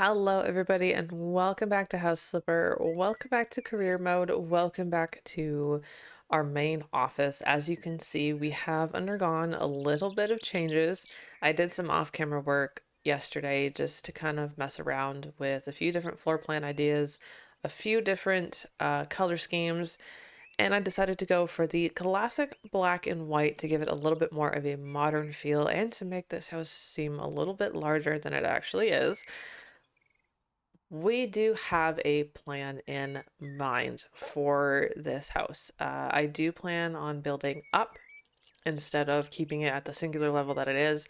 Hello, everybody, and welcome back to House Flipper. Welcome back to career mode. Welcome back to our main office. As you can see, we have undergone a little bit of changes. I did some off-camera work yesterday just to kind of mess around with a few different floor plan ideas, a few different color schemes, and I decided to go for the classic black and white to give it a little bit more of a modern feel and to make this house seem a little bit larger than it actually is. We do have a plan in mind for this house. I do plan on building up instead of keeping it at the singular level that it is.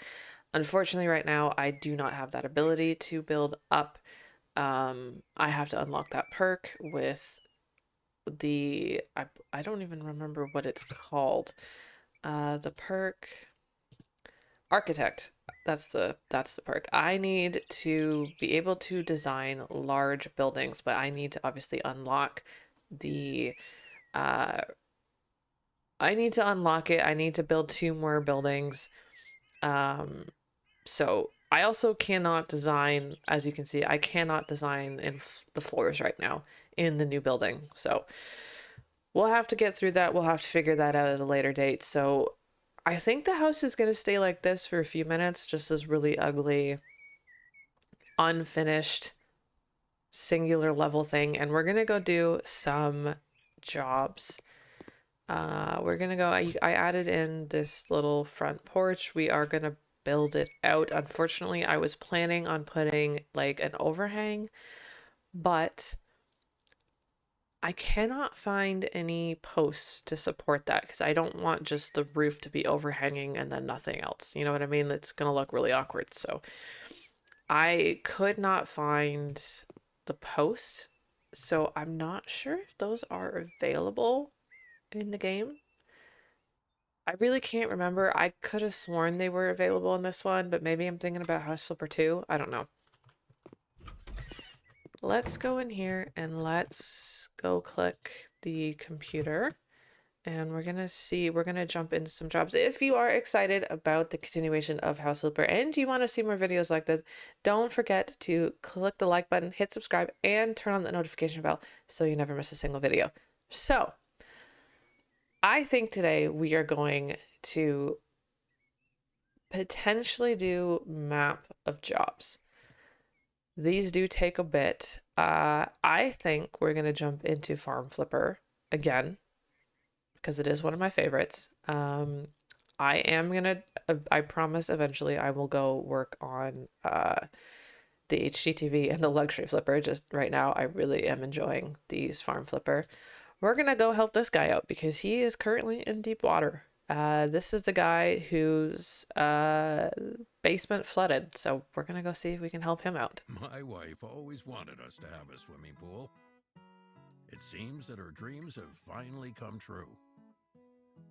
Unfortunately, right now, I do not have that ability to build up. I have to unlock that perk with I don't even remember what it's called. The perk architect. That's the perk. I need to be able to design large buildings, but I need to obviously unlock the uh I need to unlock it. I need to build 2 more buildings. Um so I also cannot design, as you can see, I cannot design in the floors right now in the new building. So we'll have to get through that. We'll have to figure that out at a later date. So I think the house is going to stay like this for a few minutes, just this really ugly, unfinished, singular level thing. And we're going to go do some jobs. We're going to go, I added in this little front porch. We are going to build it out. Unfortunately, I was planning on putting like an overhang, but I cannot find any posts to support that because I don't want just the roof to be overhanging and then nothing else. You know what I mean? It's going to look really awkward. So I could not find the posts. So I'm not sure if those are available in the game. I really can't remember. I could have sworn they were available in this one, but maybe I'm thinking about House Flipper 2. I don't know. Let's go in here and let's go click the computer. And we're gonna jump into some jobs. If you are excited about the continuation of House Flipper and you want to see more videos like this, don't forget to click the like button, hit subscribe, and turn on the notification bell so you never miss a single video. So, I think today we are going to potentially do map of jobs. These do take a bit. I think we're gonna jump into Farm Flipper again because it is one of my favorites. I am gonna, I promise eventually I will go work on the HGTV and the luxury flipper. Just right now, I really am enjoying these Farm Flipper. We're gonna go help this guy out because he is currently in deep water. This is the guy whose basement flooded, so we're gonna go see if we can help him out. My wife always wanted us to have a swimming pool. It seems that her dreams have finally come true.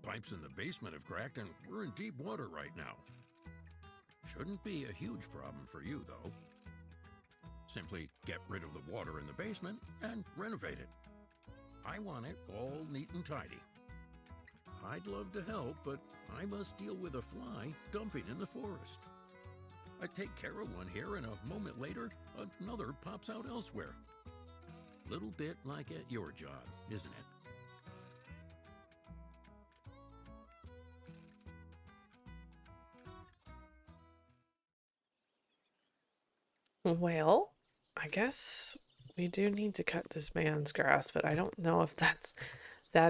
Pipes in the basement have cracked and we're in deep water right now. Shouldn't be a huge problem for you, though. Simply get rid of the water in the basement and renovate it. I want it all neat and tidy. I'd love to help, but I must deal with a fly dumping in the forest. I take care of one here and a moment later, another pops out elsewhere. Little bit like at your job, isn't it? Well, I guess we do need to cut this man's grass, but I don't know if that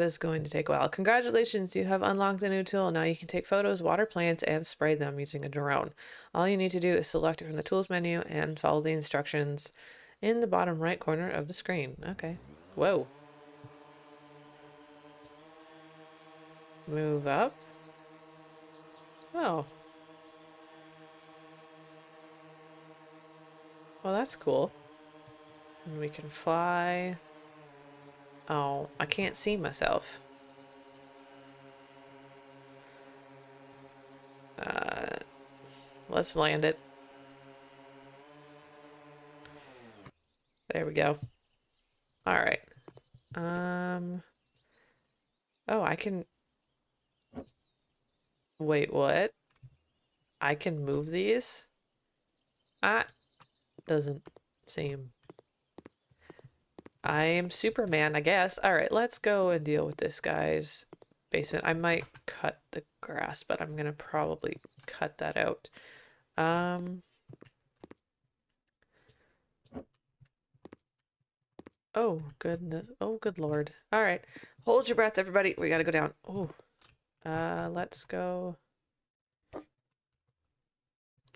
is going to take a while. Congratulations, you have unlocked a new tool. Now you can take photos, water plants, and spray them using a drone. All you need to do is select it from the tools menu and follow the instructions in the bottom right corner of the screen. Okay. Whoa. Move up. Oh. Well, that's cool. And we can fly. Oh, I can't see myself. Uh, let's land it. There we go. All right. Oh, I can. Wait, what? I can move these? Ah, doesn't. Same. I am Superman, I guess. All right, let's go and deal with this guy's basement. I might cut the grass, but I'm gonna probably cut that out. Um, oh goodness. Oh, good Lord. All right. Hold your breath, everybody. We gotta go down. Oh, let's go.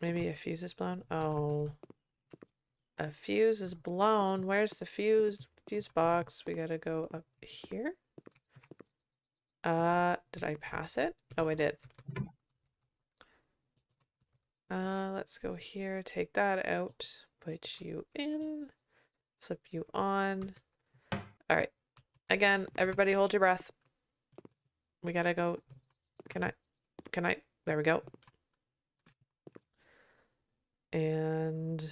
Maybe a fuse is blown. Oh, a fuse is blown. Where's the fuse box? We gotta go up here. Did I pass it? Oh, I did. Let's go here, take that out, put you in, flip you on. All right. Again, everybody hold your breath. We gotta go. Can I, there we go. And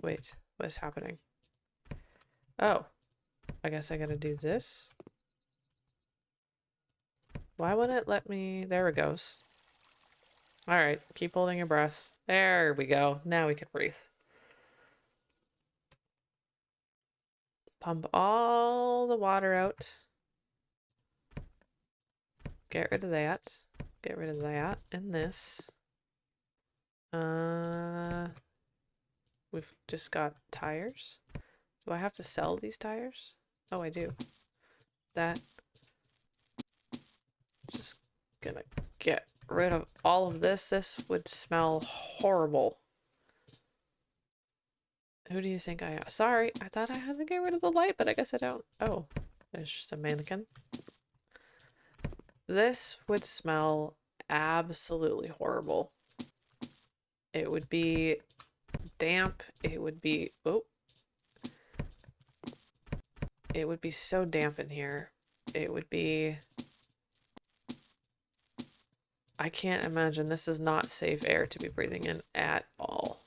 wait, what is happening? Oh, I guess I gotta do this. Why wouldn't it let me? There it goes. All right, keep holding your breath. There we go. Now we can breathe. Pump all the water out. Get rid of that. Get rid of that and this. We've just got tires. Do I have to sell these tires? Oh, I do. That. Just gonna get rid of all of this. This would smell horrible. Who do you think I am? Sorry, I thought I had to get rid of the light, but I guess I don't. Oh, there's just a mannequin. This would smell absolutely horrible. It would be damp. It would be, oh, it would be so damp in here. It would be, I can't imagine. This is not safe air to be breathing in at all.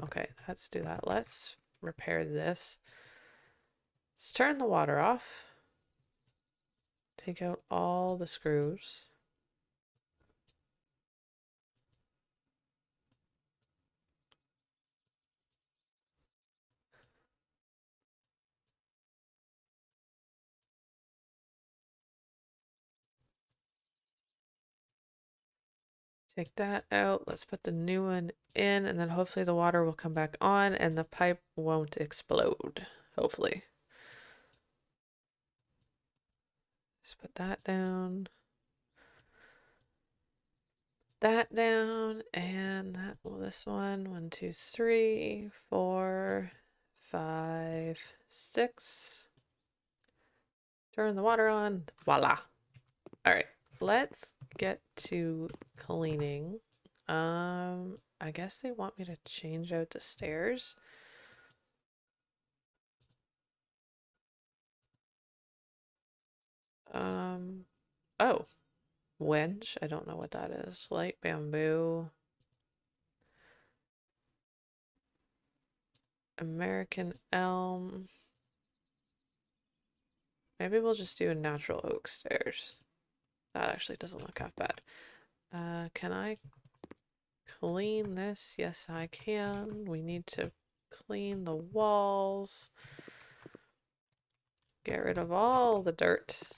Okay, let's do that. Let's repair this. Let's turn the water off. Take out all the screws. Take that out. Let's put the new one in, and then hopefully the water will come back on and the pipe won't explode. Hopefully. Let's put that down. That down, and that, well, this one. 1, 2, 3, 4, 5, 6. Turn the water on. Voila. All right, let's get to cleaning. I guess they want me to change out the stairs. Oh, wedge. I don't know what that is. Light bamboo. American elm. Maybe we'll just do a natural oak stairs. That actually doesn't look half bad. Can I clean this? Yes, I can. We need to clean the walls. Get rid of all the dirt.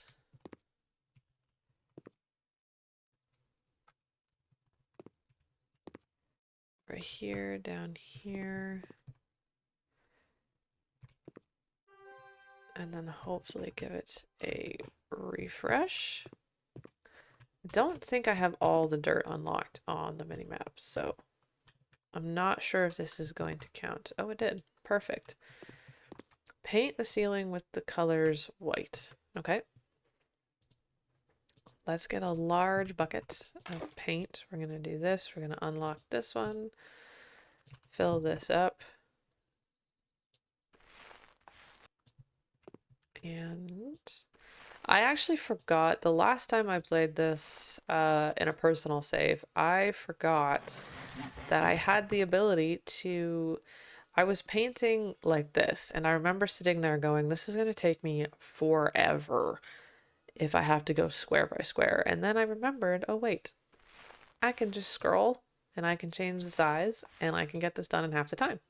Right here, down here. And then hopefully give it a refresh. Don't think I have all the dirt unlocked on the mini map, so I'm not sure if this is going to count. Oh, it did. Perfect. Paint the ceiling with the colors white. Okay. Let's get a large bucket of paint. We're going to do this. We're going to unlock this one. Fill this up. And I actually forgot the last time I played this in a personal save, I forgot that I had the ability to, I was painting like this, and I remember sitting there going, this is going to take me forever if I have to go square by square. And then I remembered, oh wait, I can just scroll and I can change the size and I can get this done in half the time.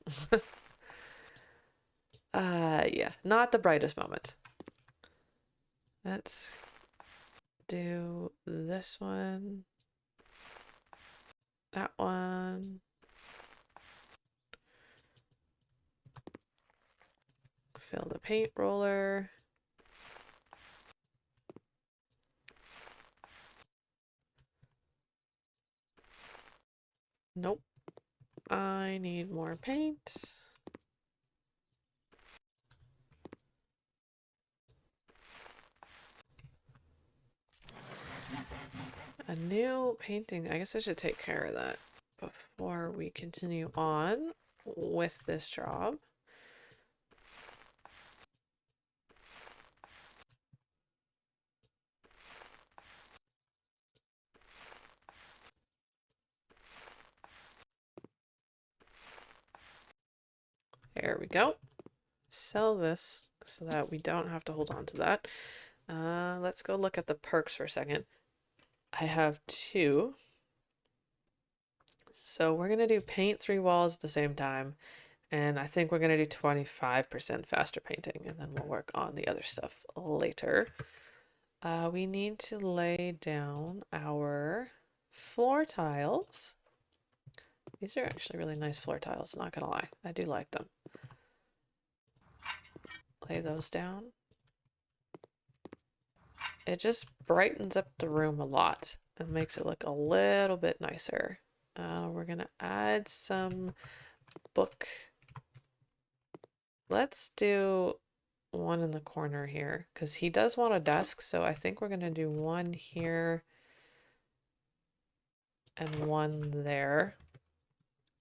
Yeah, not the brightest moment. Let's do this one, that one. Fill the paint roller. Nope. I need more paint. A new painting. I guess I should take care of that before we continue on with this job. There we go. Sell this so that we don't have to hold on to that. Let's go look at the perks for a second. I have two. So we're going to do paint 3 walls at the same time. And I think we're going to do 25% faster painting. And then we'll work on the other stuff later. We need to lay down our floor tiles. These are actually really nice floor tiles, not gonna lie. I do like them. Lay those down. It just brightens up the room a lot and makes it look a little bit nicer. We're gonna add some book. Let's do one in the corner here because he does want a desk, so I think we're gonna do one here and one there.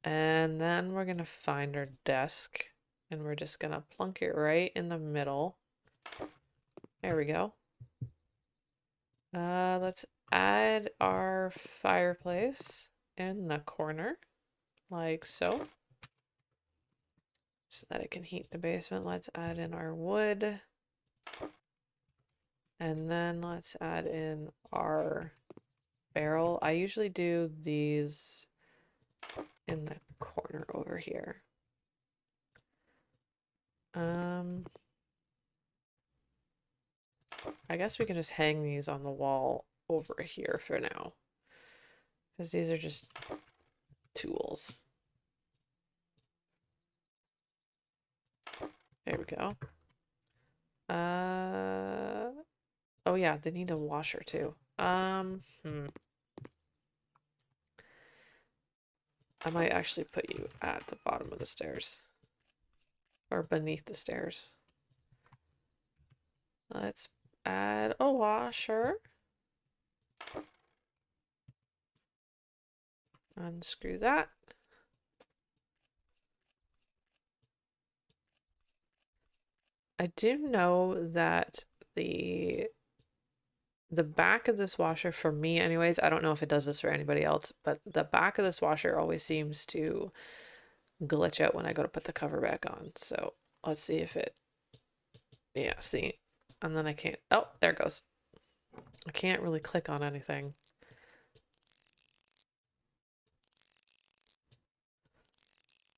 And then we're gonna find our desk and we're just gonna plunk it right in the middle. There we go. Let's add our fireplace in the corner, like so. So that it can heat the basement. Let's add in our wood. And then let's add in our barrel. I usually do these in the corner over here. I guess we can just hang these on the wall over here for now. Because these are just tools. There we go. Oh yeah, they need a washer too. I might actually put you at the bottom of the stairs. Or beneath the stairs. Let's add a washer. Unscrew that. I do know that the back of this washer, for me anyways, I don't know if it does this for anybody else, but the back of this washer always seems to glitch out when I go to put the cover back on. So let's see if it, yeah, see. And then I can't, oh, there it goes. I can't really click on anything.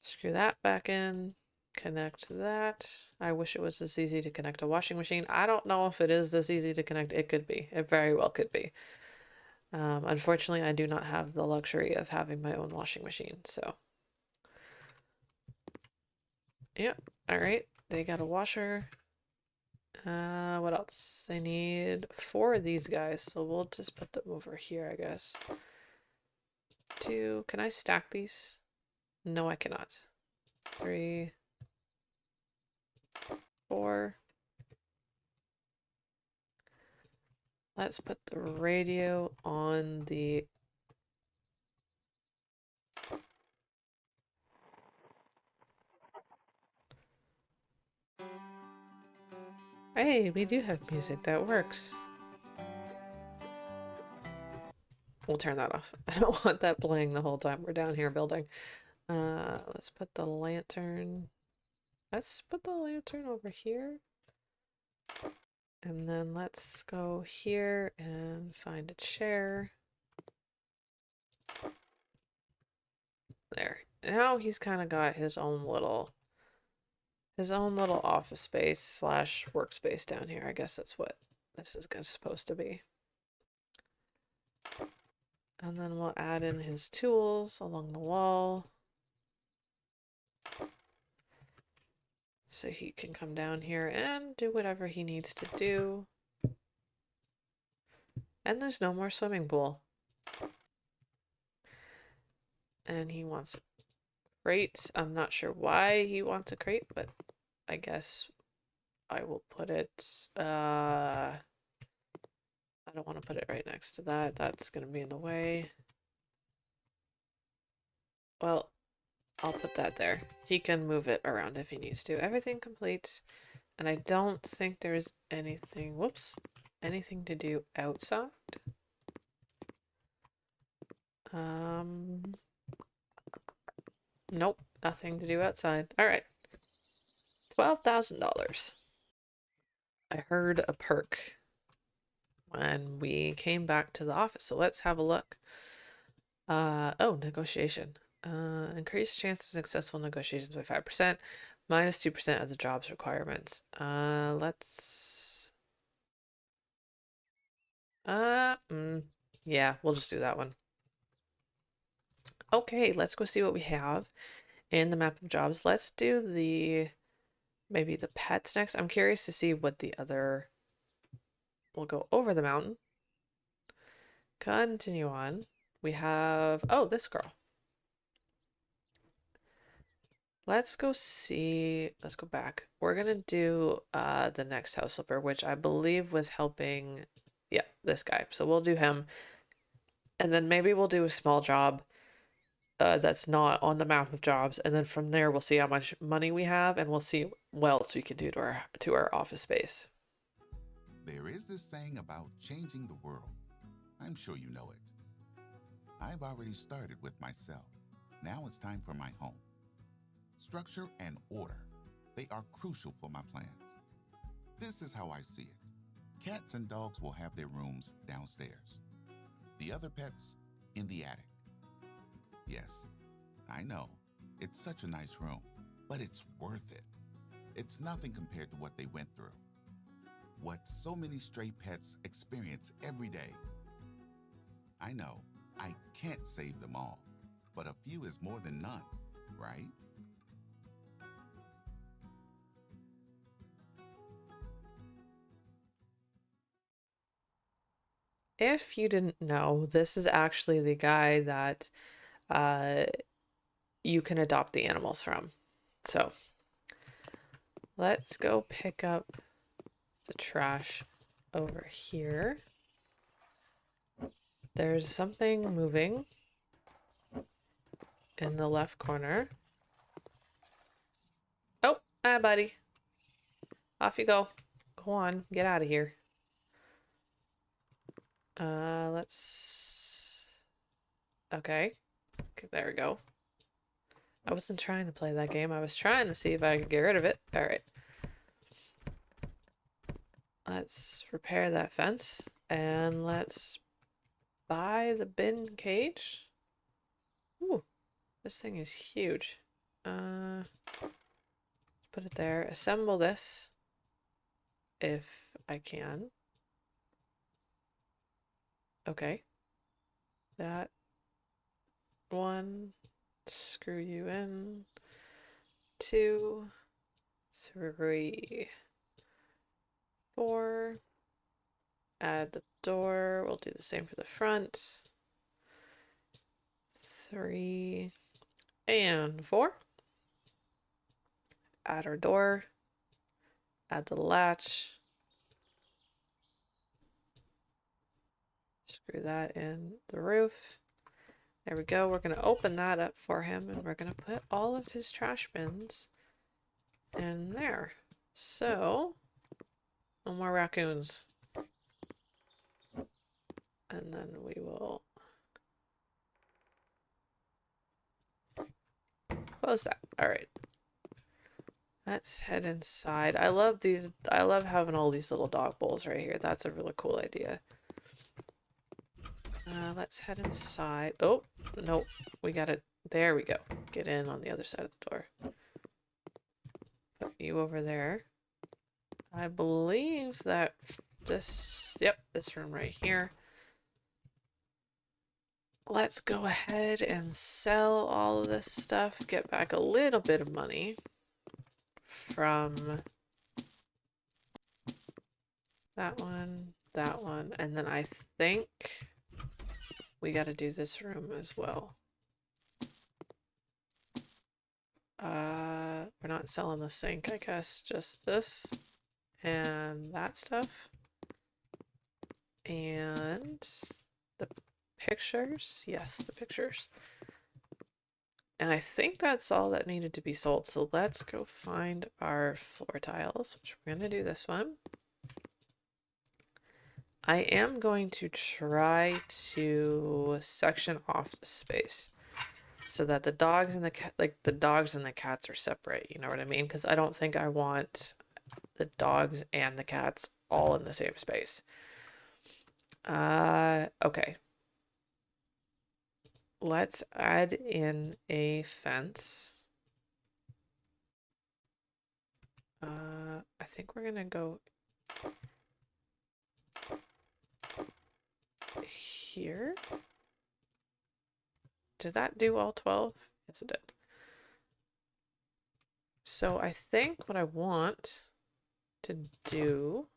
Screw that back in. Connect that. I wish it was this easy to connect a washing machine. I don't know if it is this easy to connect. It could be. It very well could be. Unfortunately, I do not have the luxury of having my own washing machine, so. Yeah, all right. They got a washer. What else? They need 4 of these guys, so we'll just put them over here, I guess. 2. Can I stack these? No, I cannot. 3, 4. Let's put the radio on the... Hey, we do have music that works. We'll turn that off. I don't want that playing the whole time we're down here building. Let's put the lantern... Let's put the lantern over here. And then let's go here and find a chair. now he's kind of got his own little office space slash workspace down here. I guess that's what this is supposed to be. And then we'll add in his tools along the wall. So he can come down here and do whatever he needs to do. And there's no more swimming pool. And he wants a crate. I'm not sure why he wants a crate, but I guess I will put it, I don't want to put it right next to that. That's going to be in the way. Well, I'll put that there. He can move it around if he needs to. Everything complete. And I don't think there's anything, whoops, anything to do outside. Nope, nothing to do outside. All right. $12,000. I heard a perk when we came back to the office. So let's have a look. Oh, negotiation. Increased chance of successful negotiations by 5%, minus 2% of the job's requirements. Yeah, we'll just do that one. Okay, let's go see what we have in the map of jobs. Let's do maybe the pets next. I'm curious to see what the other, we'll go over the mountain. Continue on. We have, oh, this girl. Let's go back. We're gonna do the next house flipper, which I believe was helping, yeah, this guy. So we'll do him. And then maybe we'll do a small job that's not on the map of jobs, and then from there we'll see how much money we have, and we'll see what else we can do to our office space. There is this saying about changing the world. I'm sure you know it. I've already started with myself. Now it's time for my home. Structure and order, they are crucial for my plans. This is how I see it. Cats and dogs will have their rooms downstairs. The other pets in the attic. Yes, I know, it's such a nice room, but it's worth it. It's nothing compared to what they went through. What so many stray pets experience every day. I know, I can't save them all, but a few is more than none, right? If you didn't know, this is actually the guy that uh, you can adopt the animals from. So let's go pick up the trash over here. There's something moving in the left corner. Oh, hi, buddy. Off you go. Go on, get out of here. Okay, there we go. I wasn't trying to play that game. I was trying to see if I could get rid of it. All right. Let's repair that fence and let's buy the bin cage. Ooh, this thing is huge. Put it there. Assemble this if I can. Okay. That one. Screw you in. 2, 3, 4. Add the door. We'll do the same for the front. 3 and 4. Add our door. Add the latch. Screw that in the roof. There we go. We're going to open that up for him and we're going to put all of his trash bins in there. So, no more raccoons. And then we will close that. All right. Let's head inside. I love having all these little dog bowls right here. That's a really cool idea. Let's head inside. Oh, nope. We gotta There we go. Get in on the other side of the door. Put you over there. I believe that yep, this room right here. Let's go ahead and sell all of this stuff, get back a little bit of money from that one, and then I think we got to do this room as well. We're not selling the sink, I guess, just this and that stuff. And the pictures. Yes, the pictures. And I think that's all that needed to be sold. So let's go find our floor tiles, which we're going to do this one. I am going to try to section off the space so that the dogs and the dogs and the cats are separate. You know what I mean? Because I don't think I want the dogs and the cats all in the same space. Okay. Let's add in a fence. I think we're gonna go here. Did that do all 12? Yes, it did. So I think what I want to do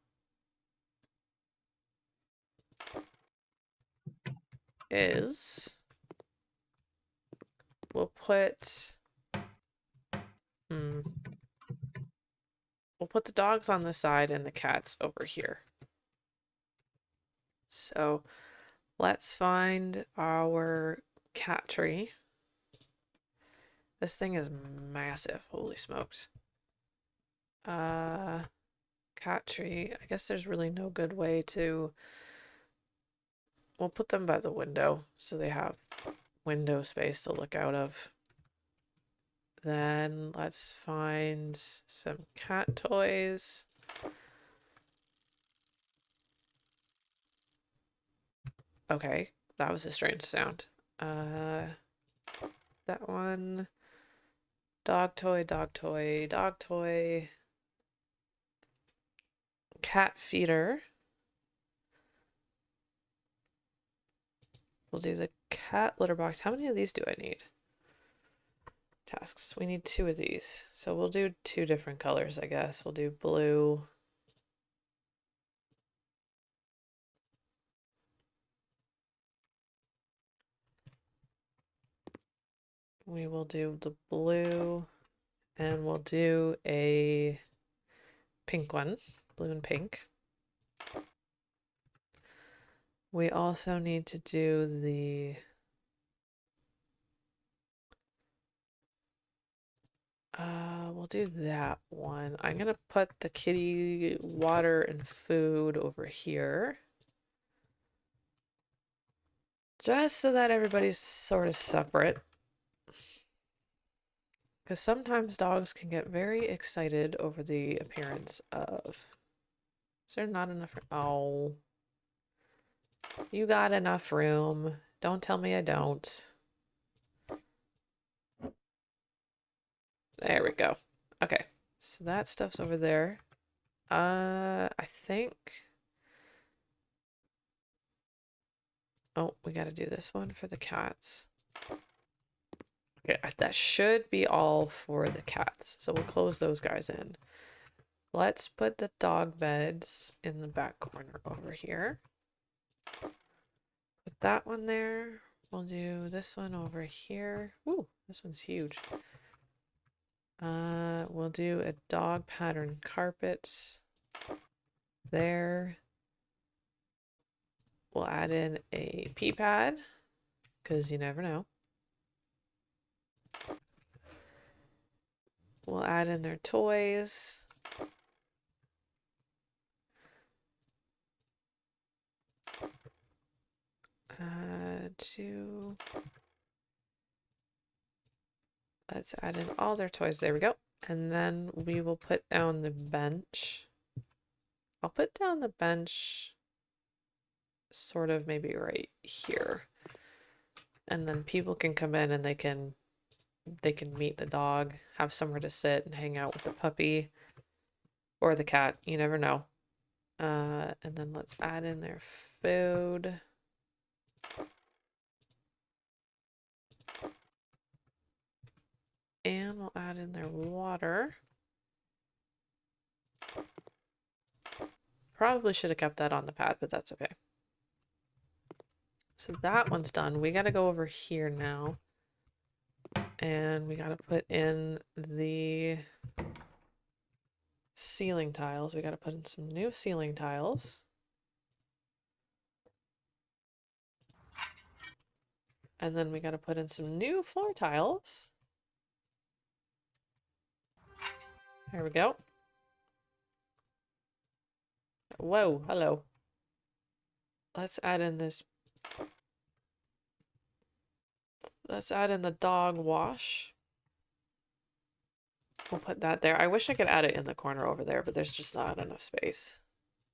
is we'll put we'll put the dogs on this side and the cats over here. So let's find our cat tree. This thing is massive. Holy smokes. Cat tree. I guess there's really no good way to... We'll put them by the window so they have window space to look out of. Then let's find some cat toys. Okay, that was a strange sound. That one. Dog toy, dog toy, dog toy. Cat feeder. We'll do the cat litter box. How many of these do I need? Tasks. We need 2 of these. So we'll do 2 different colors, I guess. We'll do blue. We will do the blue, and we'll do a pink one. Blue and pink. We also need to do the we'll do that one. I'm gonna put the kitty water and food over here. Just so that everybody's sort of separate. Because sometimes dogs can get very excited over the appearance of... Is there not enough room? Oh. You got enough room. Don't tell me I don't. There we go. Okay. So that stuff's over there. I think... Oh, we gotta do this one for the cats. Okay, that should be all for the cats. So we'll close those guys in. Let's put the dog beds in the back corner over here. Put that one there. We'll do this one over here. Ooh, this one's huge. We'll do a dog pattern carpet there. We'll add in a pee pad, because you never know. We'll add in their toys. Let's add in all their toys. There we go. And then we will put down the bench. I'll put down the bench sort of maybe right here. And then people can come in and they can they can meet the dog, have somewhere to sit and hang out with the puppy or the cat. You never know. And then let's add in their food. And we'll add in their water. Probably should have kept that on the pad, but that's okay. So that one's done. We got to go over here now. And we got to put in the ceiling tiles. We got to put in some new ceiling tiles. And then we got to put in some new floor tiles. There we go. Whoa, hello. Let's add in this. Let's add in the dog wash. We'll put that there. I wish I could add it in the corner over there, but there's just not enough space.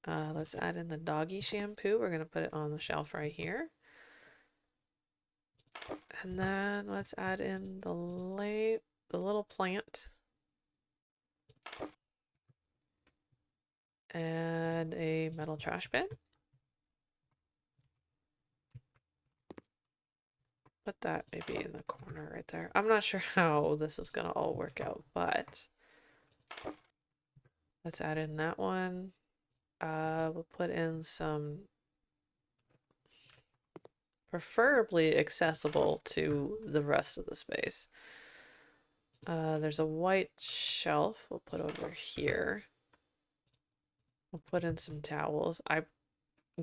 Let's add in the doggy shampoo. We're going to put it on the shelf right here. And then let's add in the little plant. And a metal trash bin. Put that maybe in the corner right there. I'm not sure how this is going to all work out, but let's add in that one. We'll put in some preferably accessible to the rest of the space. There's a white shelf we'll put over here. We'll put in some towels. I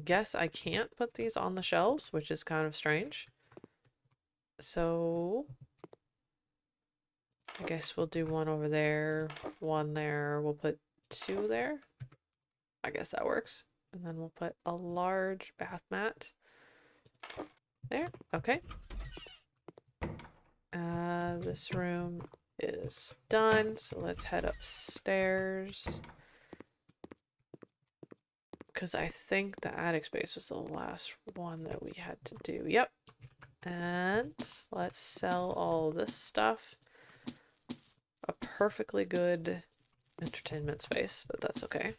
guess I can't put these on the shelves, which is kind of strange. So I guess we'll do one over there, one there. We'll put two there. I guess that works. And then we'll put a large bath mat there. Okay. This room is done. So let's head upstairs. Because I think the attic space was the last one that we had to do. Yep. And let's sell all this stuff. A perfectly good entertainment space, but that's okay.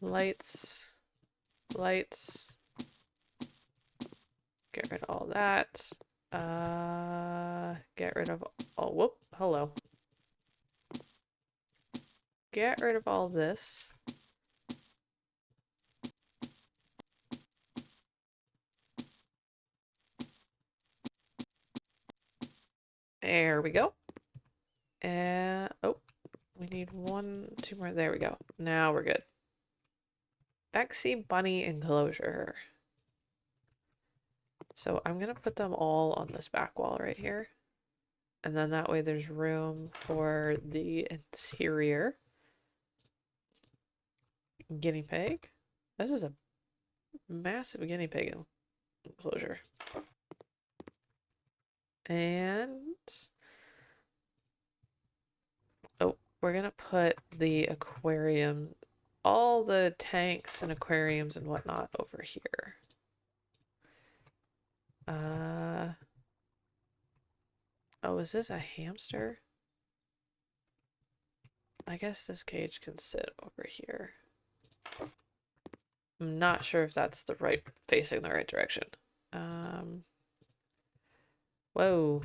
Lights. Lights. Get rid of all that. Get rid of all, whoop, hello. Get rid of all this. There we go. And, oh, we need two more. There we go. Now we're good. Backseat bunny enclosure. So I'm going to put them all on this back wall right here. And then that way there's room for the interior. Guinea pig. This is a massive guinea pig enclosure. And oh, we're gonna put the aquarium, all the tanks and aquariums and whatnot over here. Oh, is this a hamster? I guess this cage can sit over here. I'm not sure if that's facing the right direction. Whoa.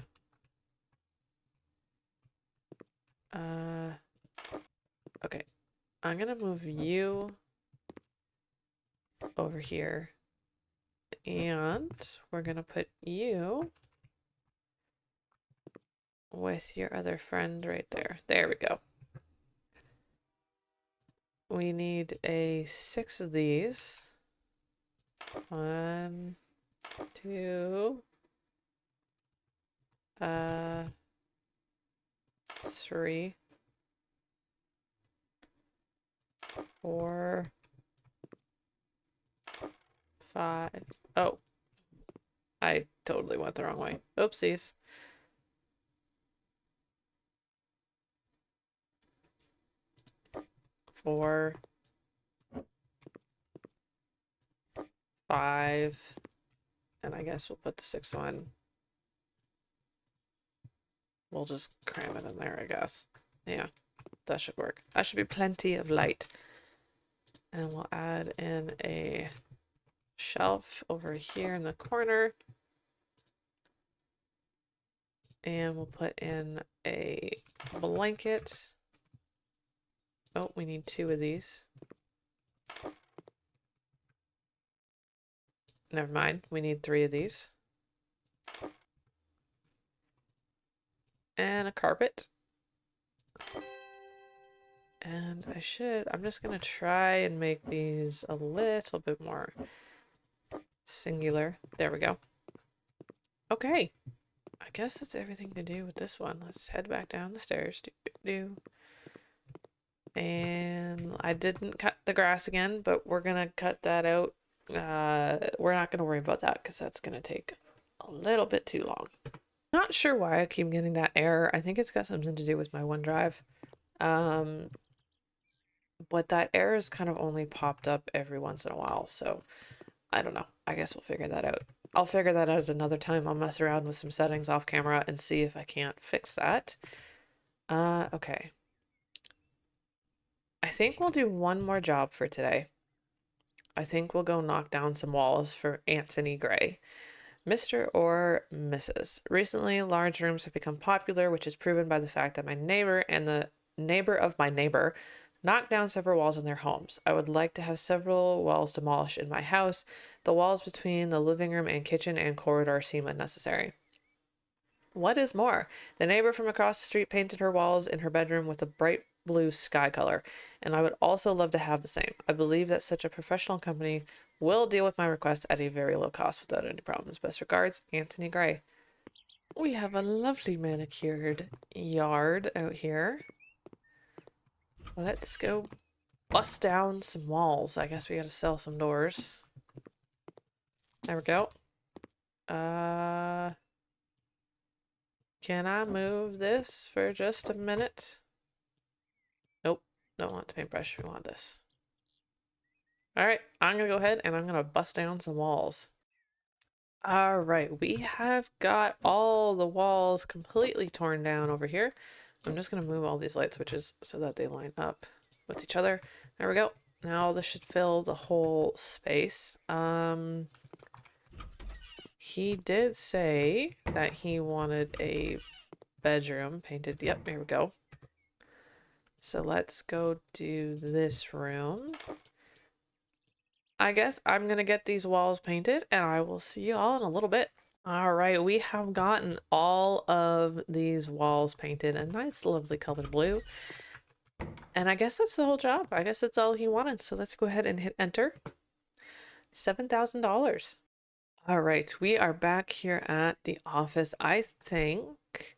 Okay. I'm gonna move you over here. And we're gonna put you with your other friend right there. There we go. We need 6 of these. 1, 2, 3, 4, 5. Oh, I totally went the wrong way. Oopsies. 4, 5, and I guess we'll put the 6th one we'll just cram it in there, I guess. Yeah, that should work. That should be plenty of light. And we'll add in a shelf over here in the corner. And we'll put in a blanket. Oh, we need 2 of these. Never mind, we need 3 of these. And a carpet. And I'm just gonna try and make these a little bit more singular. There we go. Okay. I guess that's everything to do with this one. Let's head back down the stairs. And I didn't cut the grass again, but we're gonna cut that out. We're not gonna worry about that because that's gonna take a little bit too long. Not sure why I keep getting that error. I think it's got something to do with my OneDrive. But that error is kind of only popped up every once in a while, so I don't know. I guess we'll figure that out. I'll figure that out another time. I'll mess around with some settings off camera and see if I can't fix that. Okay. I think we'll do one more job for today. I think we'll go knock down some walls for Anthony Gray. Mr. or Mrs. Recently, large rooms have become popular, which is proven by the fact that my neighbor and the neighbor of my neighbor knocked down several walls in their homes. I would like to have several walls demolished in my house. The walls between the living room and kitchen and corridor seem unnecessary. What is more, the neighbor from across the street painted her walls in her bedroom with a bright blue sky color, and I would also love to have the same. I believe that such a professional company will deal with my request at a very low cost without any problems. Best regards, Anthony Gray. We have a lovely manicured yard out here. Let's go bust down some walls. I guess we gotta sell some doors. There we go. Can I move this for just a minute? Nope, don't want the paintbrush, we want this. Alright, I'm gonna go ahead and I'm gonna bust down some walls. Alright, we have got all the walls completely torn down over here. I'm just gonna move all these light switches so that they line up with each other. There we go. Now this should fill the whole space. He did say that he wanted a bedroom painted. Yep, here we go. So let's go do this room. I guess I'm gonna get these walls painted and I will see you all in a little bit. All right, we have gotten all of these walls painted a nice lovely colored blue. And I guess that's the whole job. I guess that's all he wanted. So let's go ahead and hit enter. $7,000. All right, we are back here at the office. I think,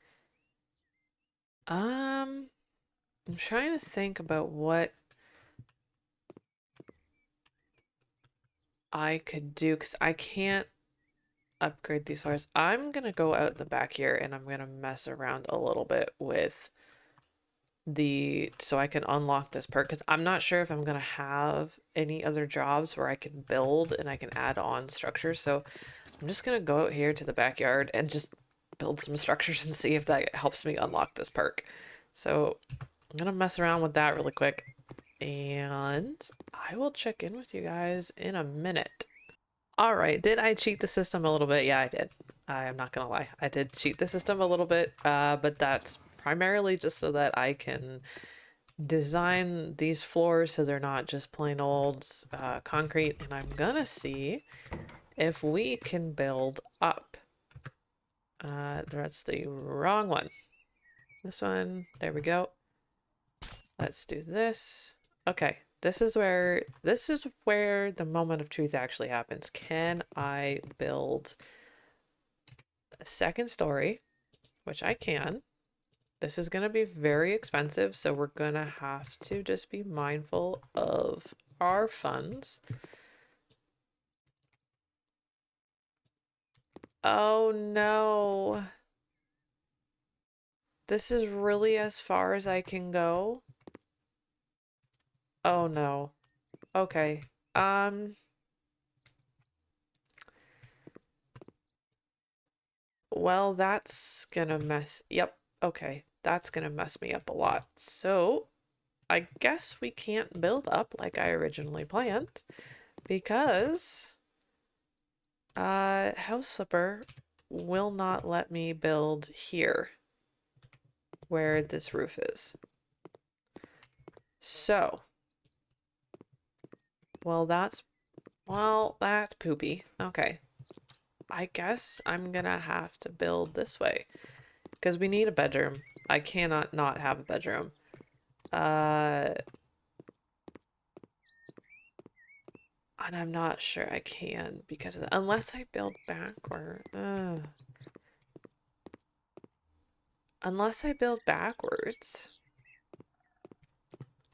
I'm trying to think about what I could do because I can't upgrade these floors. I'm gonna go out the back here and I'm gonna mess around a little bit with so I can unlock this perk because I'm not sure if I'm gonna have any other jobs where I can build and I can add on structures. So I'm just gonna go out here to the backyard and just build some structures and see if that helps me unlock this perk. So I'm gonna mess around with that really quick and I will check in with you guys in a minute. All right, did I cheat the system a little bit? Yeah, I did. I am not gonna lie. I did cheat the system a little bit, but that's primarily just so that I can design these floors so they're not just plain old concrete. And I'm gonna see if we can build up. That's the wrong one. This one, there we go. Let's do this. Okay, this is where the moment of truth actually happens. Can I build a second story? Which I can. This is going to be very expensive, so we're going to have to just be mindful of our funds. Oh no. This is really as far as I can go. Oh no. Okay. Well, that's gonna mess. Yep. Okay, that's gonna mess me up a lot. So I guess we can't build up like I originally planned because House Flipper will not let me build here where this roof is. So, well, that's poopy. Okay. I guess I'm gonna have to build this way because we need a bedroom. I cannot not have a bedroom. And I'm not sure I can because unless I build backward. Unless I build backwards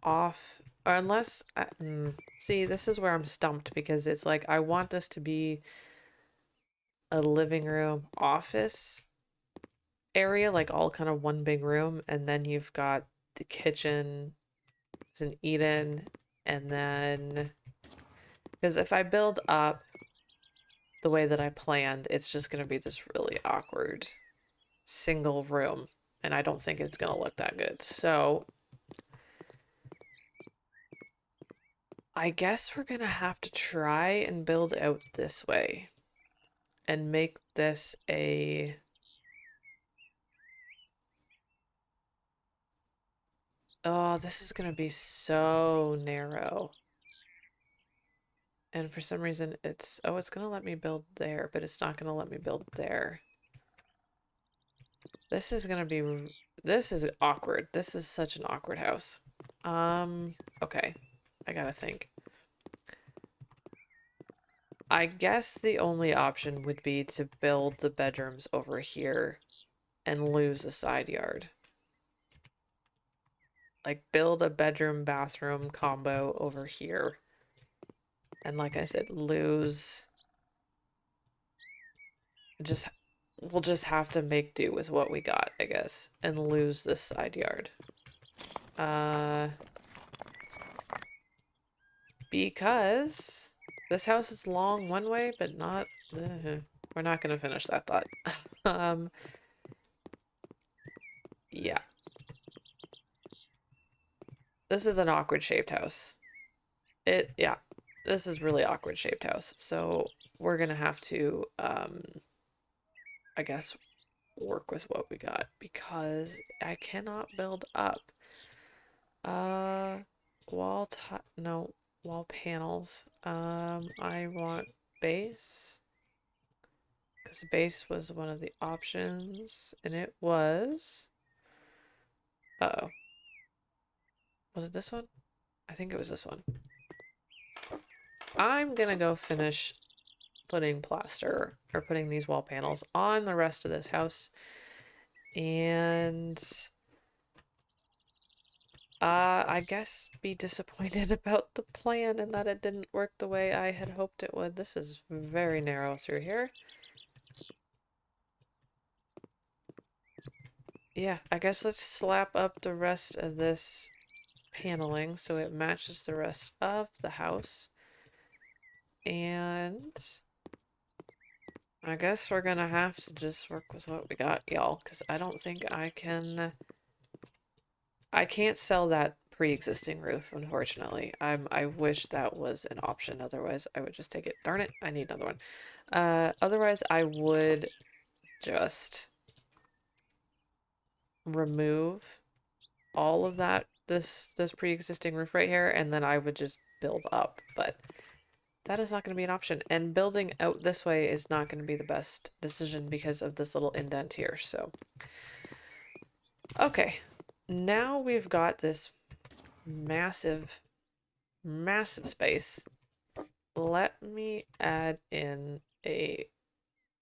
off, or unless see, this is where I'm stumped because it's like I want this to be a living room office area, like all kind of one big room, and then you've got the kitchen, it's an eat-in, and then because if I build up the way that I planned, it's just gonna be this really awkward single room, and I don't think it's gonna look that good. So I guess we're gonna have to try and build out this way and make this a oh, this is gonna be so narrow. And for some reason it's oh, it's gonna let me build there, but it's not gonna let me build there. This is gonna be this is awkward. This is such an awkward house. Okay. I gotta think. I guess the only option would be to build the bedrooms over here and lose the side yard. Like build a bedroom bathroom combo over here. And like I said, lose just we'll just have to make do with what we got, I guess, and lose this side yard. Because this house is long one way, but not we're not gonna finish that thought. Yeah. This is an awkward shaped house. Yeah, this is really awkward shaped house. So we're gonna have to, I guess, work with what we got because I cannot build up. Uh, no, wall panels. I want base because base was one of the options and it was, uh-oh, was it this one? I think it was this one. I'm gonna go finish putting plaster or putting these wall panels on the rest of this house. And I guess be disappointed about the plan and that it didn't work the way I had hoped it would. This is very narrow through here. Yeah, I guess let's slap up the rest of this paneling so it matches the rest of the house. And I guess we're gonna have to just work with what we got, y'all, because I don't think I can't sell that pre-existing roof, unfortunately. I wish that was an option, otherwise I would just take it. Darn it, I need another one. Otherwise I would just remove all of that, this pre-existing roof right here, and then I would just build up, but that is not going to be an option. And building out this way is not going to be the best decision because of this little indent here, so. Okay, now we've got this massive, massive space. Let me add in a,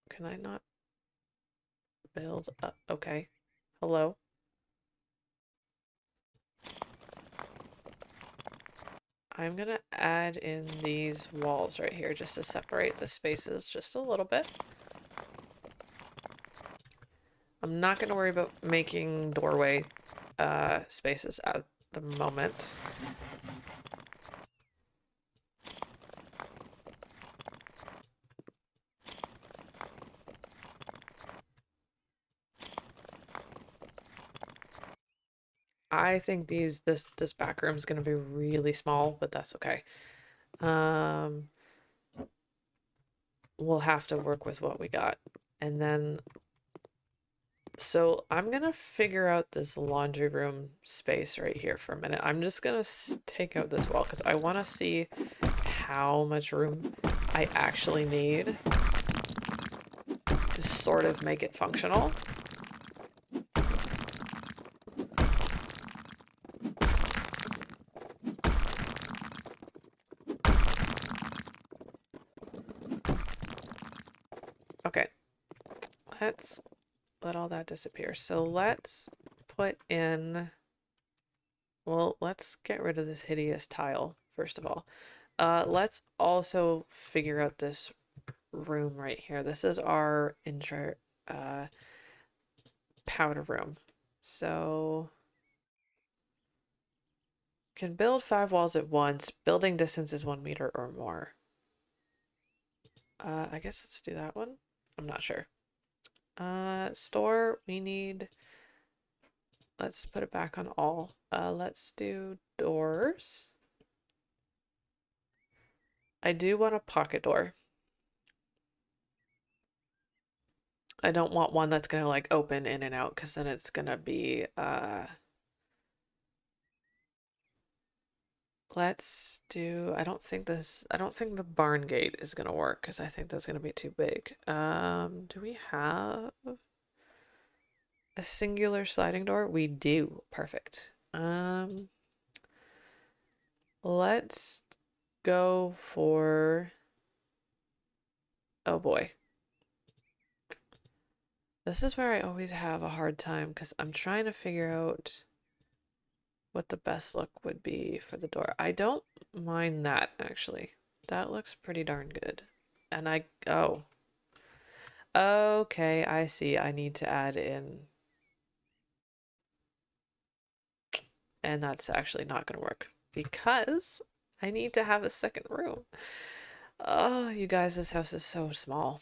can I not build up? Okay, hello. I'm gonna add in these walls right here just to separate the spaces just a little bit. I'm not gonna worry about making doorway spaces at the moment. I think this back room is gonna be really small, but that's okay. Um, we'll have to work with what we got. And then, so I'm gonna figure out this laundry room space right here for a minute. I'm just gonna take out this wall because I want to see how much room I actually need to sort of make it functional. Okay, let's let all that disappear. So let's put in, well, let's get rid of this hideous tile, first of all. Let's also figure out this room right here. This is our uh, powder room. So can build 5 walls at once. Building distance is 1 meter or more. I guess let's do that one. I'm not sure. Store, we need, let's put it back on all. Let's do doors. I do want a pocket door. I don't want one that's gonna like open in and out because then it's gonna be let's do, I don't think the barn gate is gonna work because I think that's gonna be too big. Do we have a singular sliding door? We do. Perfect. Let's go for, oh boy. This is where I always have a hard time because I'm trying to figure out what the best look would be for the door. I don't mind that actually. That looks pretty darn good. And oh. Okay, I see. I need to add in, and that's actually not going to work because I need to have a second room. Oh, you guys, this house is so small.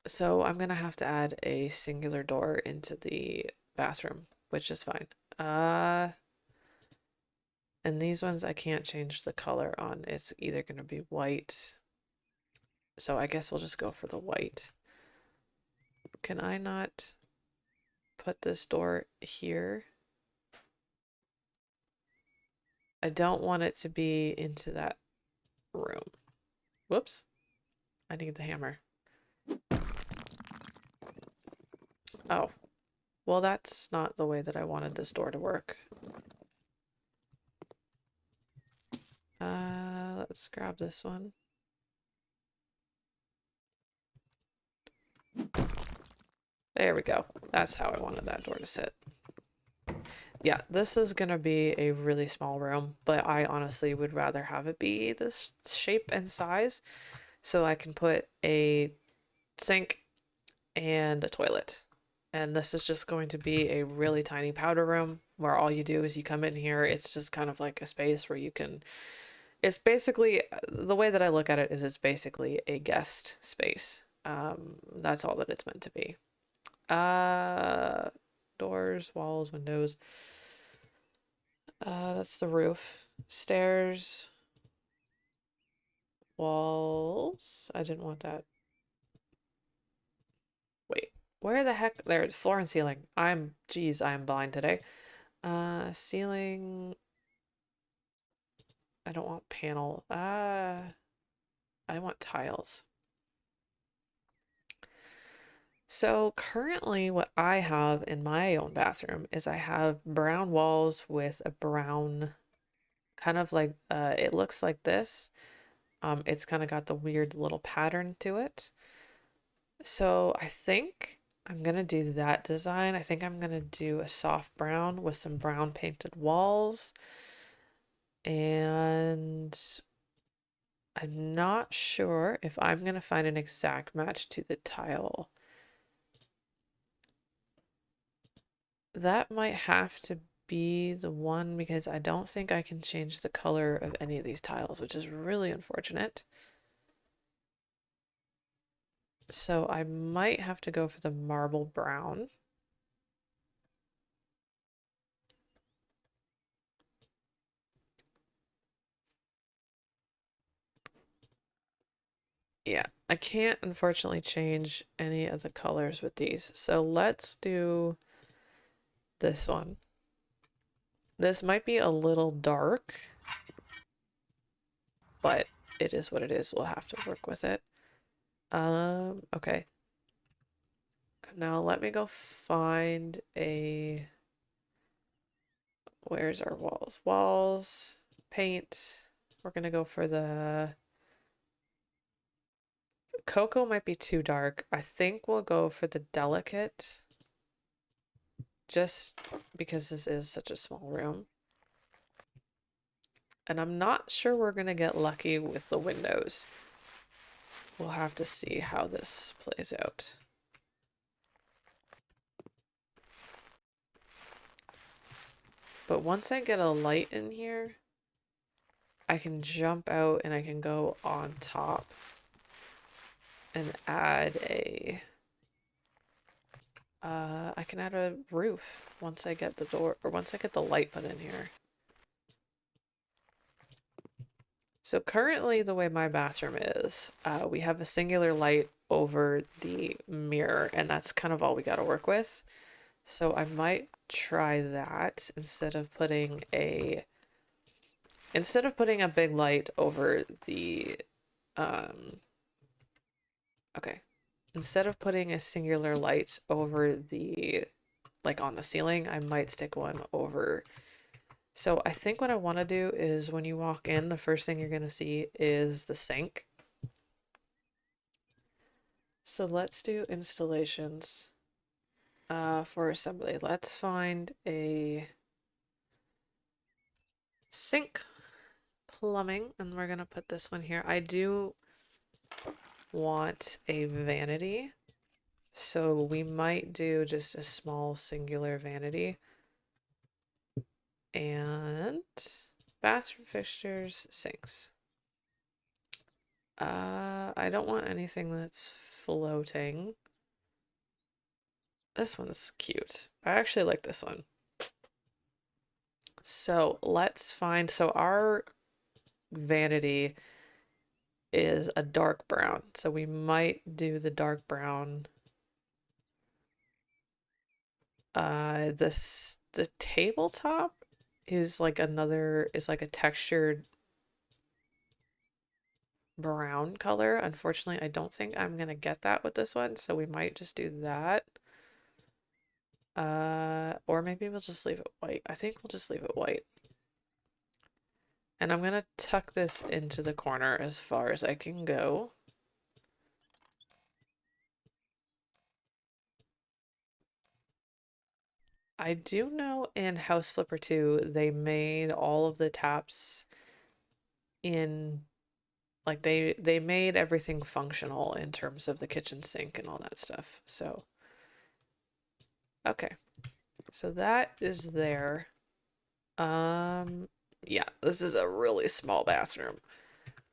So I'm going to have to add a singular door into the bathroom, which is fine. And these ones I can't change the color on. It's either going to be white. So I guess we'll just go for the white. Can I not put this door here? I don't want it to be into that room. Whoops. I need the hammer. Oh. Well, that's not the way that I wanted this door to work. Let's grab this one. There we go. That's how I wanted that door to sit. Yeah, this is gonna be a really small room, but I honestly would rather have it be this shape and size so I can put a sink and a toilet. And this is just going to be a really tiny powder room where all you do is you come in here. It's just kind of like a space where you can, it's basically, the way that I look at it is it's basically a guest space. That's all that it's meant to be. Uh, doors, walls, windows. That's the roof. Stairs, walls. I didn't want that. Wait, where the heck? There, floor and ceiling. Geez, I am blind today. Ceiling. I don't want panel. I want tiles. So currently what I have in my own bathroom is I have brown walls with a brown kind of like it looks like this. It's kind of got the weird little pattern to it. So I think I'm gonna do that design. I think I'm gonna do a soft brown with some brown painted walls. And I'm not sure if I'm gonna find an exact match to the tile. That might have to be the one because I don't think I can change the color of any of these tiles, which is really unfortunate. So I might have to go for the marble brown. Yeah, I can't unfortunately change any of the colors with these. So let's do this one. This might be a little dark, but it is what it is. We'll have to work with it. Okay. Now let me go find a... Where's our walls? Walls, paint. We're gonna go for the... Cocoa might be too dark. I think we'll go for the delicate. Just because this is such a small room. And I'm not sure we're gonna get lucky with the windows. We'll have to see how this plays out. But once I get a light in here, I can jump out and I can go on top and add a... I can add a roof once I get the door, or once I get the light put in here. So currently the way my bathroom is, we have a singular light over the mirror, and that's kind of all we got to work with. So I might try that instead of putting a big light over the okay. Instead of putting a singular light over the like on the ceiling, I might stick one over. So I think what I want to do is when you walk in, the first thing you're going to see is the sink. So let's do installations for assembly. Let's find a sink, plumbing, and we're going to put this one here. I do want a vanity, so we might do just a small singular vanity. And bathroom fixtures, sinks. I don't want anything that's floating. This one's cute. I actually like this one. So let's find, so our vanity is a dark brown. So we might do the dark brown. The tabletop is like a textured brown color. Unfortunately, I don't think I'm gonna get that with this one, so we might just do that. Or maybe we'll just leave it white. I think we'll just leave it white. And I'm gonna tuck this into the corner as far as I can go. I do know in House Flipper 2, they made all of the taps in like they made everything functional in terms of the kitchen sink and all that stuff. So okay. So that is there. Yeah, this is a really small bathroom.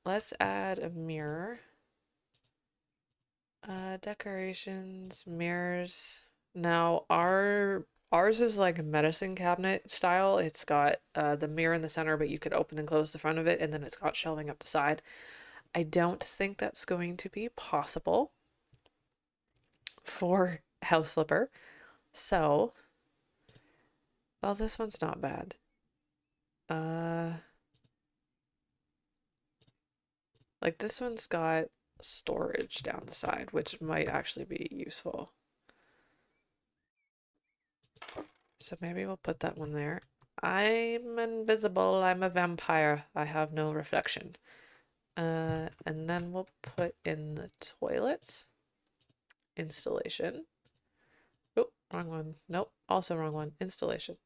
Let's add a mirror. Decorations, mirrors. Now ours is like a medicine cabinet style. It's got the mirror in the center, but you could open and close the front of it, and then it's got shelving up the side. I don't think that's going to be possible for House Flipper. So, well, this one's not bad. Like this one's got storage down the side, which might actually be useful. So maybe we'll put that one there. I'm invisible. I'm a vampire. I have no reflection. And then we'll put in the toilet installation. Oh, wrong one. Nope, also wrong one. Installation.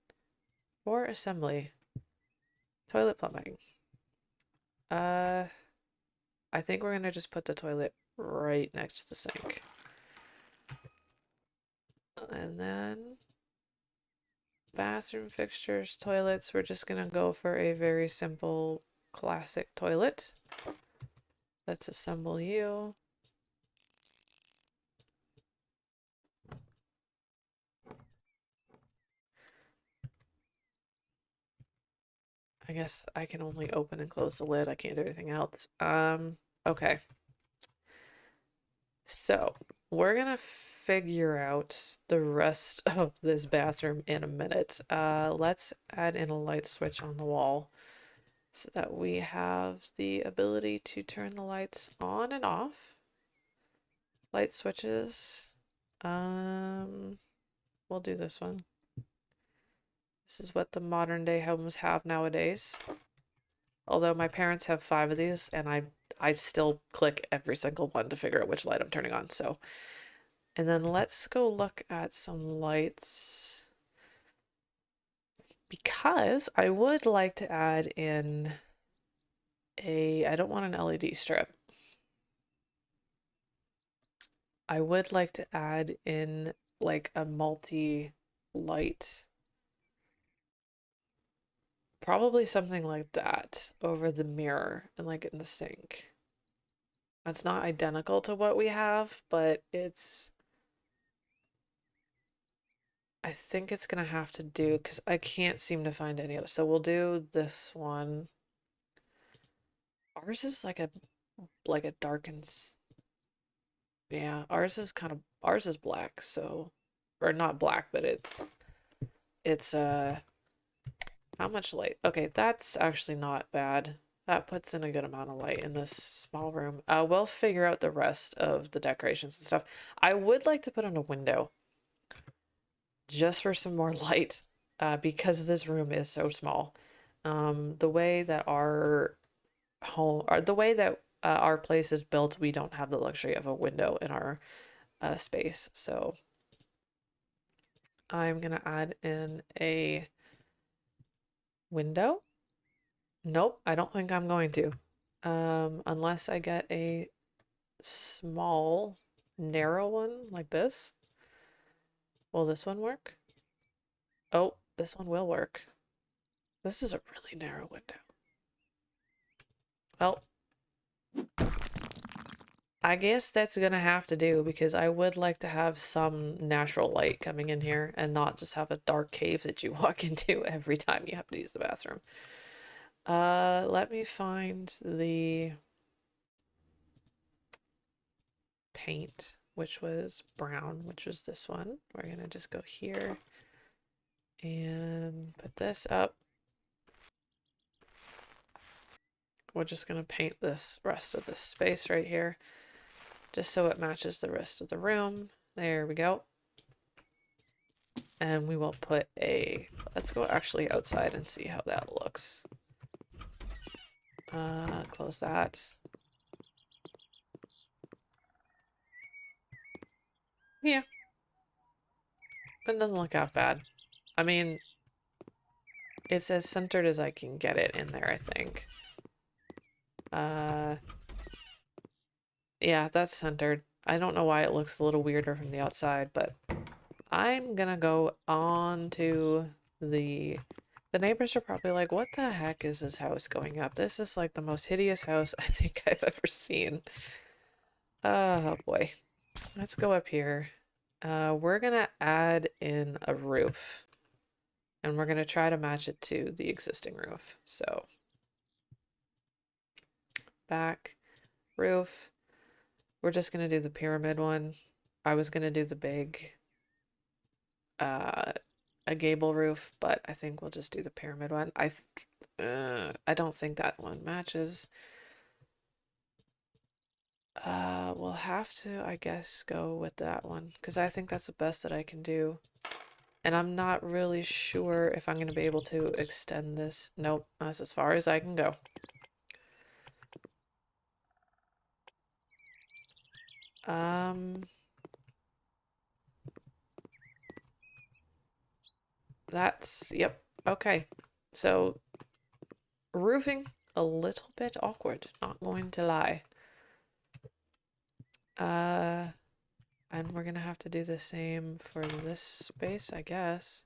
For assembly. Toilet plumbing. I think we're gonna just put the toilet right next to the sink. And then bathroom fixtures, toilets, we're just gonna go for a very simple classic toilet. Let's assemble you. I guess I can only open and close the lid. I can't do anything else. Okay. So we're gonna figure out the rest of this bathroom in a minute. Let's add in a light switch on the wall so that we have the ability to turn the lights on and off. Light switches. We'll do this one. This is what the modern day homes have nowadays. Although my parents have 5 of these, and I still click every single one to figure out which light I'm turning on. So, and then let's go look at some lights because I would like to add in I don't want an LED strip. I would like to add in like a multi-light, probably something like that over the mirror and like in the sink. That's not identical to what we have, but I think it's gonna have to do because I can't seem to find any other. So we'll do this one. Ours is like a darkened. Yeah, ours is black, so or not black, but it's how much light? Okay, that's actually not bad. That puts in a good amount of light in this small room. We'll figure out the rest of the decorations and stuff. I would like to put in a window just for some more light, because this room is so small. The way that our home, or the way that our place is built, we don't have the luxury of a window in our space. So I'm gonna add in a window. Nope, I don't think I'm going to. Unless I get a small, narrow one like this. Will this one work? Oh, this one will work. This is a really narrow window. Well, I guess that's gonna have to do because I would like to have some natural light coming in here and not just have a dark cave that you walk into every time you have to use the bathroom. Let me find the paint, which was brown, which was this one. We're gonna just go here and put this up. We're just gonna paint this rest of this space right here, just so it matches the rest of the room. There we go. And we will put let's go actually outside and see how that looks. Close that. Yeah, it doesn't look half bad. I mean, it's as centered as I can get it in there, I think. Yeah, that's centered. I don't know why it looks a little weirder from the outside, but I'm gonna go on to the neighbors are probably like, what the heck is this house going up? This is like the most hideous house I think I've ever seen. Oh boy. Let's go up here. We're gonna add in a roof. And we're gonna try to match it to the existing roof. So back, roof. We're just gonna do the pyramid one. I was gonna do the big a gable roof, but I think we'll just do the pyramid one. I don't think that one matches. We'll have to, I guess, go with that one because I think that's the best that I can do. And I'm not really sure if I'm going to be able to extend this. Nope, that's as far as I can go. Yep, okay. So, roofing, a little bit awkward, not going to lie. And we're gonna have to do the same for this space, I guess.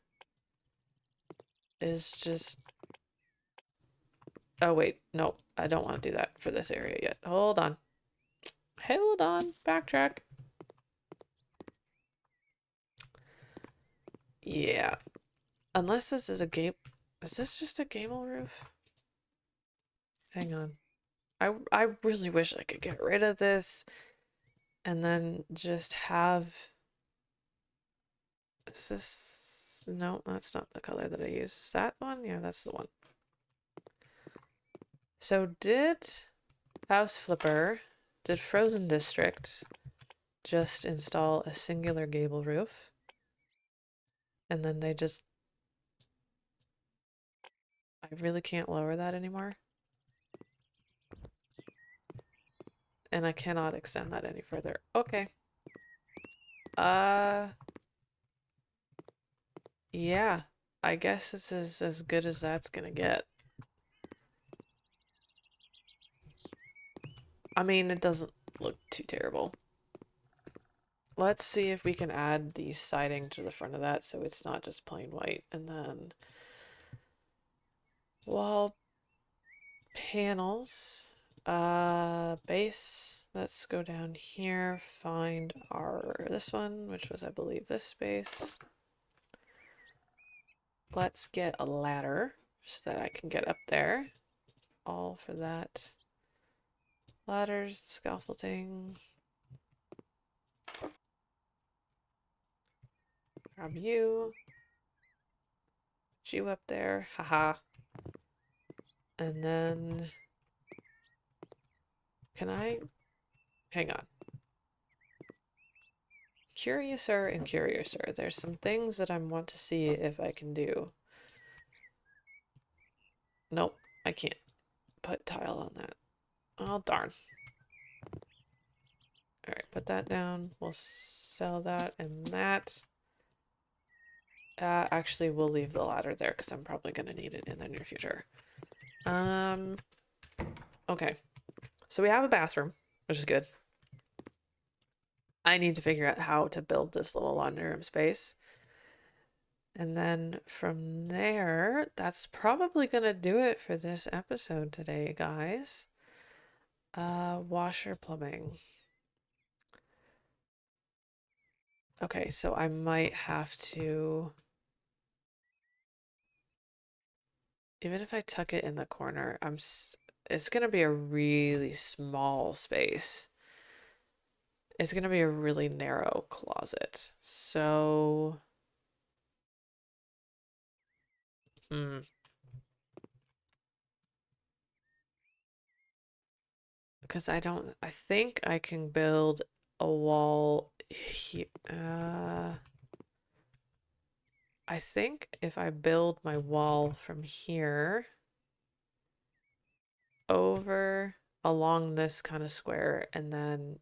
Is just... Oh, wait. No, I don't want to do that for this area yet. Hold on. Hold on. Backtrack. Yeah. Unless this is a gable... Is this just a gable roof? Hang on. I really wish I could get rid of this. and then just have, is this, no, that's not the color that I use. Is that one? Yeah, that's the one. So did House Flipper, did Frozen District just install a singular gable roof? And then they just, I really can't lower that anymore. And I cannot extend that any further. Okay. Yeah. I guess this is as good as that's gonna get. I mean, it doesn't look too terrible. Let's see if we can add the siding to the front of that so it's not just plain white. And then wall panels. Base. Let's go down here, find our this one, which was, I believe, this space. Let's get a ladder so that I can get up there. All for that. Ladders, scaffolding. Grab you. Put you up there. Haha. And then can I hang on? Curiouser and curiouser. There's some things that I want to see if I can do. Nope, I can't put tile on that. Oh, darn. Alright, put that down. We'll sell that and that. Actually, we'll leave the ladder there because I'm probably going to need it in the near future. Okay. So we have a bathroom, which is good. I need to figure out how to build this little laundry room space. And then from there, that's probably going to do it for this episode today, guys. Washer plumbing. Okay, so I might have to, even if I tuck it in the corner, it's going to be a really small space. It's going to be a really narrow closet. So, because I think I can build a wall here. I think if I build my wall from here over along this kind of square and then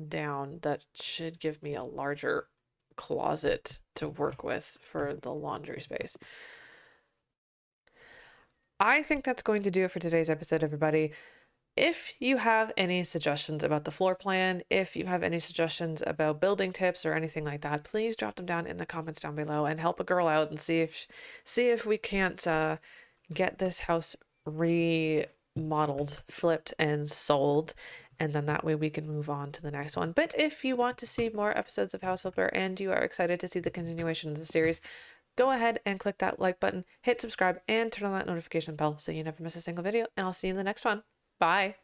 down, that should give me a larger closet to work with for the laundry space. I think that's going to do it for today's episode, everybody. If you have any suggestions about the floor plan, if you have any suggestions about building tips or anything like that, please drop them down in the comments down below and help a girl out and see if we can't get this house remodeled, flipped, and sold. And then that way we can move on to the next one. But if you want to see more episodes of House Flipper and you are excited to see the continuation of the series, go ahead and click that like button, hit subscribe, and turn on that notification bell so you never miss a single video. And I'll see you in the next one. Bye.